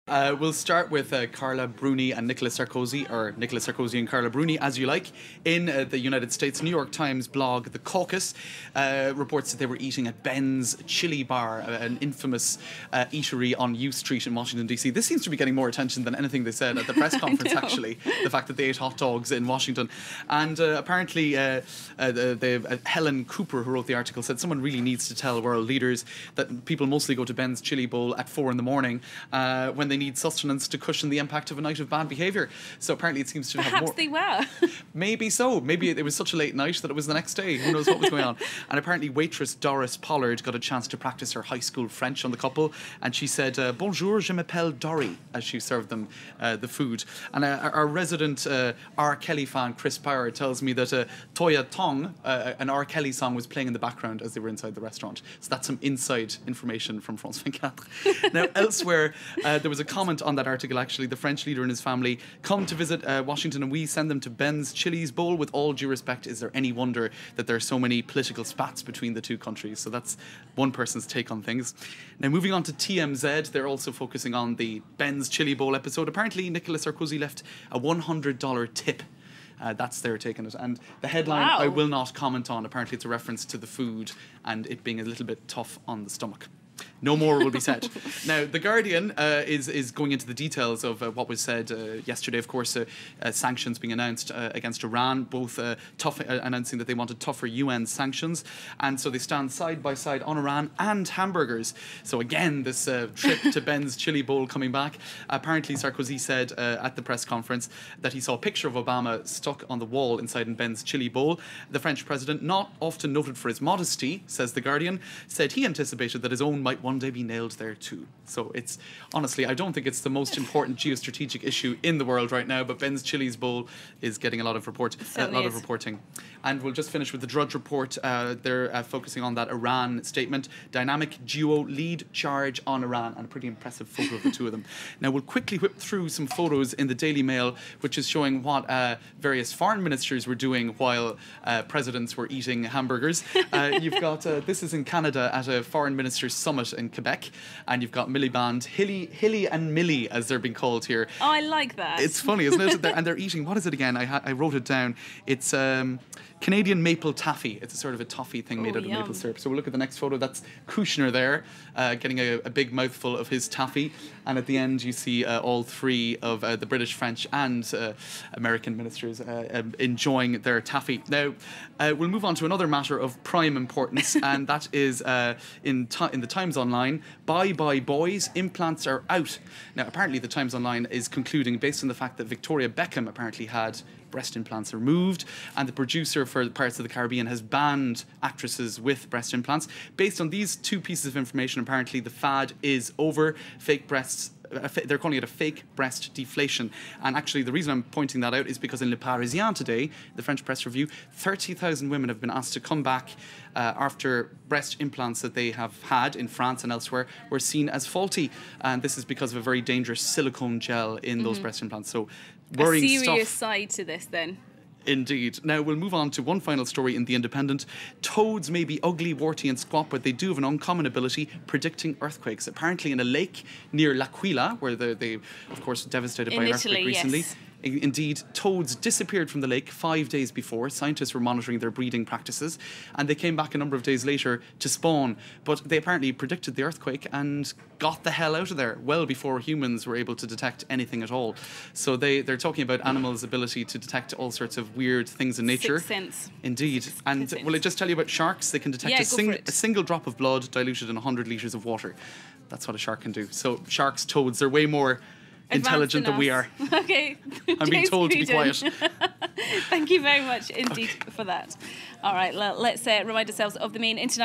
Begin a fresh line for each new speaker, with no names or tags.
We'll start with Carla Bruni and Nicolas Sarkozy, or Nicolas Sarkozy and Carla Bruni, as you like. In the United States, New York Times blog The Caucus reports that they were eating at Ben's Chili Bar, an infamous eatery on U Street in Washington, D.C. This seems to be getting more attention than anything they said at the press conference, actually. The fact that they ate hot dogs in Washington. And apparently, Helen Cooper, who wrote the article, said someone really needs to tell world leaders that people mostly go to Ben's Chili Bowl at 4 a.m. When they need sustenance to cushion the impact of a night of bad behaviour. So apparently it seems to have more...
Perhaps they were.
Maybe so. Maybe it was such a late night that it was the next day. Who knows what was going on. And apparently waitress Doris Pollard got a chance to practice her high school French on the couple, and she said, "Bonjour, je m'appelle Dory," as she served them the food. And our resident R. Kelly fan, Chris Power, tells me that Toya Tong, an R. Kelly song, was playing in the background as they were inside the restaurant. So that's some inside information from France 24. Now, elsewhere, there was a comment on that article, actually. The French leader and his family come to visit Washington, and we send them to Ben's Chili's Bowl. With all due respect, is there any wonder that there are so many political spats between the two countries? So that's one person's take on things. Now, moving on to TMZ, they're also focusing on the Ben's Chili Bowl episode. Apparently, Nicolas Sarkozy left a $100 tip. That's their take on it. And the headline,
wow,
I will not comment on. Apparently, it's a reference to the food and it being a little bit tough on the stomach. No more will be said. Now, The Guardian is going into the details of what was said yesterday. Of course, sanctions being announced against Iran, both announcing that they wanted tougher UN sanctions. And so they stand side by side on Iran and hamburgers. So again, this trip to Ben's Chili Bowl coming back. Apparently, Sarkozy said at the press conference that he saw a picture of Obama stuck on the wall inside in Ben's Chili Bowl. The French president, not often noted for his modesty, says The Guardian, said he anticipated that his own might one day be nailed there too. So it's, honestly, I don't think it's the most important geostrategic issue in the world right now, but Ben's Chili's Bowl is getting a lot of reporting. And we'll just finish with the Drudge Report. They're focusing on that Iran statement. Dynamic duo lead charge on Iran, and a pretty impressive photo of the two of them. Now, we'll quickly whip through some photos in the Daily Mail, which is showing what various foreign ministers were doing while presidents were eating hamburgers. You've got, this is in Canada at a foreign ministers summit in Quebec, and you've got Miliband, Hilly and Millie, as they're being called here.
Oh, I like that.
It's funny, isn't it? And they're eating, what is it again? I wrote it down. It's Canadian maple taffy. It's a sort of a toffee thing made out of maple syrup. So we'll look at the next photo. That's Kushner there, getting a big mouthful of his taffy. And at the end, you see all three of the British, French and American ministers enjoying their taffy. Now, we'll move on to another matter of prime importance, and that is in the Times Online. Bye bye boys, implants are out. Now, apparently the Times Online is concluding, based on the fact that Victoria Beckham apparently had breast implants removed, and the producer for Pirates of the Caribbean has banned actresses with breast implants. Based on these two pieces of information, apparently the fad is over. Fake breasts, they're calling it a fake breast deflation. And actually, the reason I'm pointing that out is because in Le Parisien today, the French press review, 30,000 women have been asked to come back after breast implants that they have had in France and elsewhere were seen as faulty. And this is because of a very dangerous silicone gel in those breast implants. So worrying stuff.
A serious side to this then.
Indeed. Now, we'll move on to one final story in The Independent. Toads may be ugly, warty and squat, but they do have an uncommon ability predicting earthquakes. Apparently in a lake near L'Aquila, where they of course, devastated by an earthquake recently.
Yes.
Indeed, toads disappeared from the lake 5 days before. Scientists were monitoring their breeding practices, and they came back a number of days later to spawn. But they apparently predicted the earthquake and got the hell out of there well before humans were able to detect anything at all. So they're talking about animals' ability to detect all sorts of weird things in nature.
Sixth sense.
Indeed. And will I just tell you about sharks? They can detect a single drop of blood diluted in 100 litres of water. That's what a shark can do. So sharks, toads, they're way more intelligent than we are.
Okay.
I'm being told to be quiet.
Thank you very much indeed for that. All right, let's remind ourselves of the main international